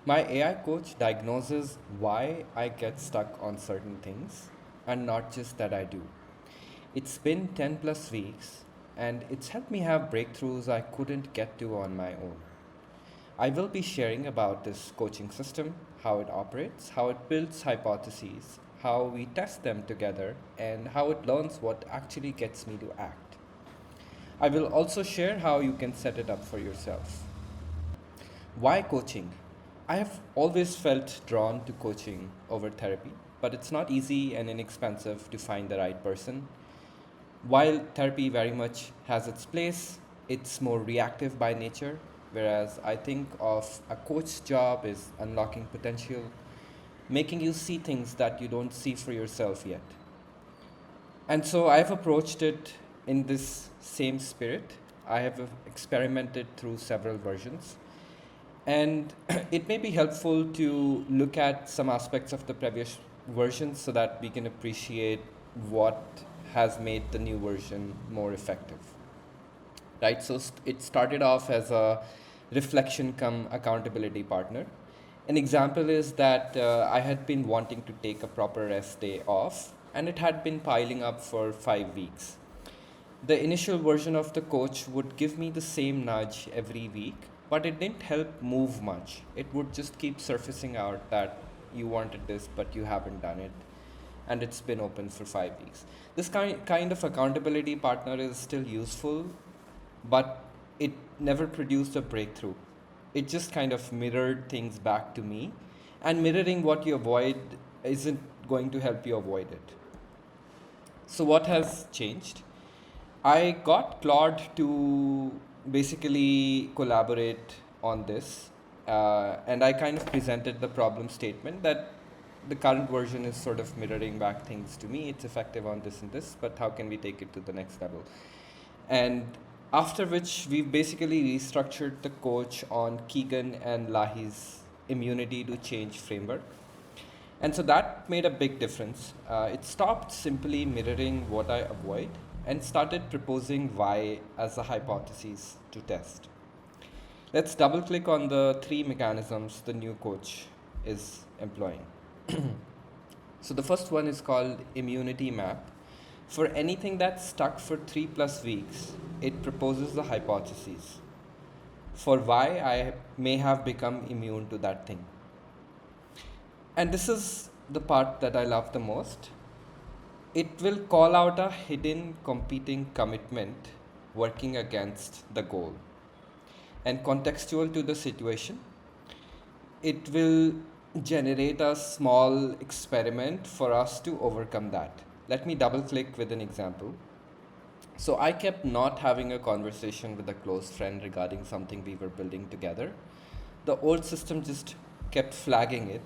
My AI coach diagnoses why I get stuck on certain things and not just that I do. It's been 10 plus weeks and it's helped me have breakthroughs I couldn't get to on my own. I will be sharing about this coaching system, how it operates, how it builds hypotheses, how we test them together, and how it learns what actually gets me to act. I will also share how you can set it up for yourself. Why coaching? I have always felt drawn to coaching over therapy, but it's not easy and inexpensive to find the right person. While therapy very much has its place, it's more reactive by nature, whereas I think of a coach's job is unlocking potential, making you see things that you don't see for yourself yet. And so I've approached it in this same spirit. I have experimented through several versions. And it may be helpful to look at some aspects of the previous versions so that we can appreciate what has made the new version more effective. Right? So it started off as a reflection come accountability partner. An example is that I had been wanting to take a proper rest day off, and it had been piling up for 5 weeks. The initial version of the coach would give me the same nudge every week, but it didn't help move much. It would just keep surfacing out that you wanted this, but you haven't done it, and it's been open for 5 weeks. This kind of accountability partner is still useful, but it never produced a breakthrough. It just kind of mirrored things back to me, and mirroring what you avoid isn't going to help you avoid it. So, what has changed? I got Claude to basically collaborate on this, and I kind of presented the problem statement that the current version is sort of mirroring back things to me. It's effective on this and this, but how can we take it to the next level? And after which we basically restructured the coach on Kegan and Lahey's immunity to change framework. And so that made a big difference. It stopped simply mirroring what I avoid and started proposing why as a hypothesis to test. Let's double click on the three mechanisms the new coach is employing. So the first one is called immunity map. For anything that's stuck for 3 plus weeks, it proposes the hypothesis for why I may have become immune to that thing. And this is the part that I love the most. It will call out a hidden competing commitment working against the goal. And contextual to the situation, it will generate a small experiment for us to overcome that. Let me double click with an example. So I kept not having a conversation with a close friend regarding something we were building together. The old system just kept flagging it.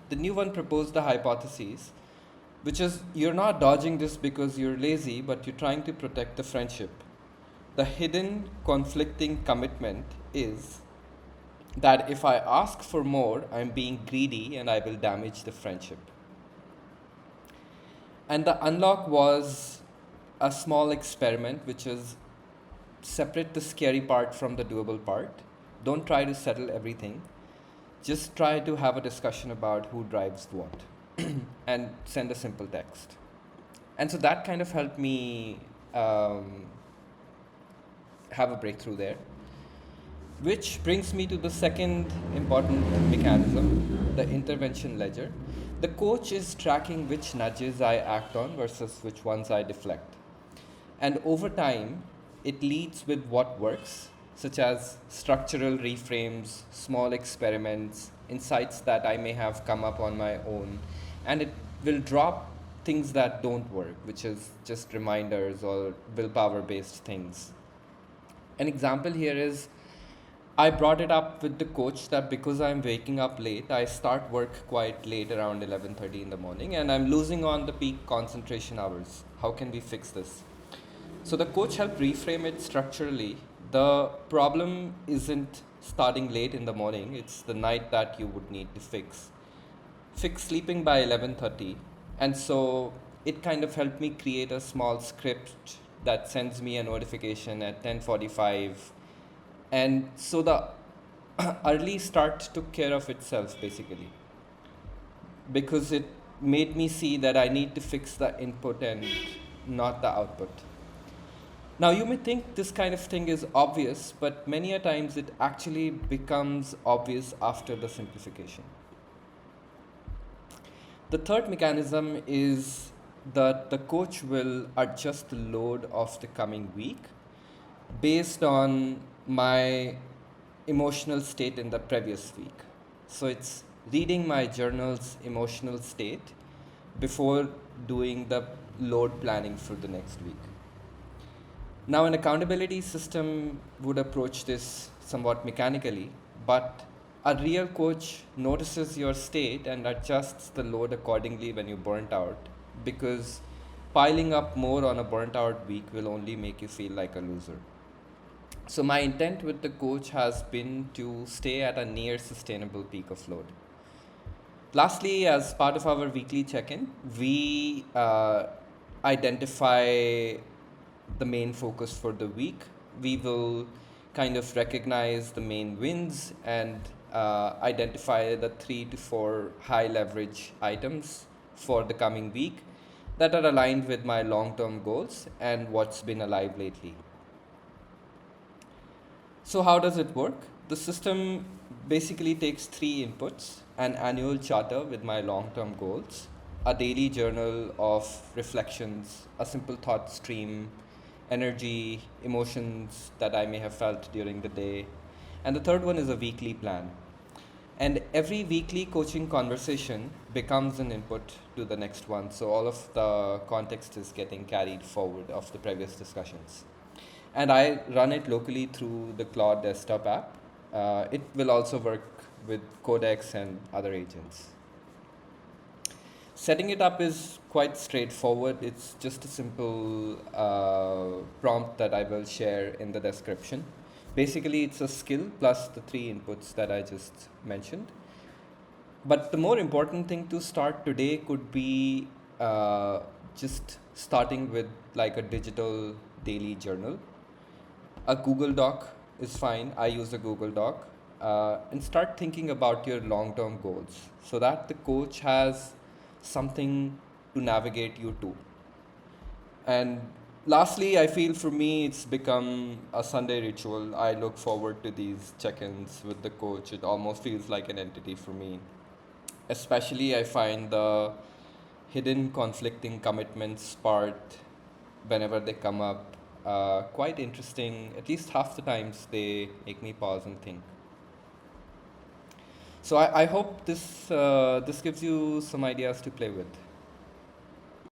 The new one proposed the hypothesis, which is you're not dodging this because you're lazy, but you're trying to protect the friendship. The hidden conflicting commitment is that if I ask for more, I'm being greedy and I will damage the friendship. And the unlock was a small experiment, which is separate the scary part from the doable part. Don't try to settle everything. Just try to have a discussion about who drives what and send a simple text. And so that kind of helped me have a breakthrough there. Which brings me to the second important mechanism, the intervention ledger. The coach is tracking which nudges I act on versus which ones I deflect. And over time, it leads with what works, such as structural reframes, small experiments, insights that I may have come up on my own, and it will drop things that don't work, which is just reminders or willpower based things. An example here is I brought it up with the coach that because I'm waking up late, I start work quite late around 11:30 in the morning and I'm losing on the peak concentration hours. How can we fix this? So the coach helped reframe it structurally. The problem isn't starting late in the morning, it's the night that you would need to fix. Fix sleeping by 11:30. And so it kind of helped me create a small script that sends me a notification at 10:45. And so the early start took care of itself basically, because it made me see that I need to fix the input and not the output. Now, you may think this kind of thing is obvious, but many a times it actually becomes obvious after the simplification. The third mechanism is that the coach will adjust the load of the coming week based on my emotional state in the previous week. So it's reading my journal's emotional state before doing the load planning for the next week. Now, an accountability system would approach this somewhat mechanically, but a real coach notices your state and adjusts the load accordingly when you burnt out, because piling up more on a burnt out week will only make you feel like a loser. So, my intent with the coach has been to stay at a near sustainable peak of load. Lastly, as part of our weekly check in, we identify the main focus for the week. We will kind of recognize the main wins and identify the 3 to 4 high leverage items for the coming week that are aligned with my long term goals and what's been alive lately. So, how does it work? The system basically takes three inputs: an annual charter with my long term goals, a daily journal of reflections, a simple thought stream, energy, emotions that I may have felt during the day, and the third one is a weekly plan. And every weekly coaching conversation becomes an input to the next one. So, all of the context is getting carried forward of the previous discussions. And I run it locally through the Claude Desktop app. It will also work with Codex and other agents. Setting it up is quite straightforward. It's just a simple prompt that I will share in the description. Basically, it's a skill plus the three inputs that I just mentioned. But the more important thing to start today could be just starting with like a digital daily journal. A Google Doc is fine. I use a Google Doc. And start thinking about your long term goals so that the coach has something to navigate you to. And lastly, I feel for me it's become a Sunday ritual. I look forward to these check ins with the coach. It almost feels like an entity for me. Especially, I find the hidden conflicting commitments part, whenever they come up, quite interesting. At least half the times they make me pause and think. So I hope this gives you some ideas to play with.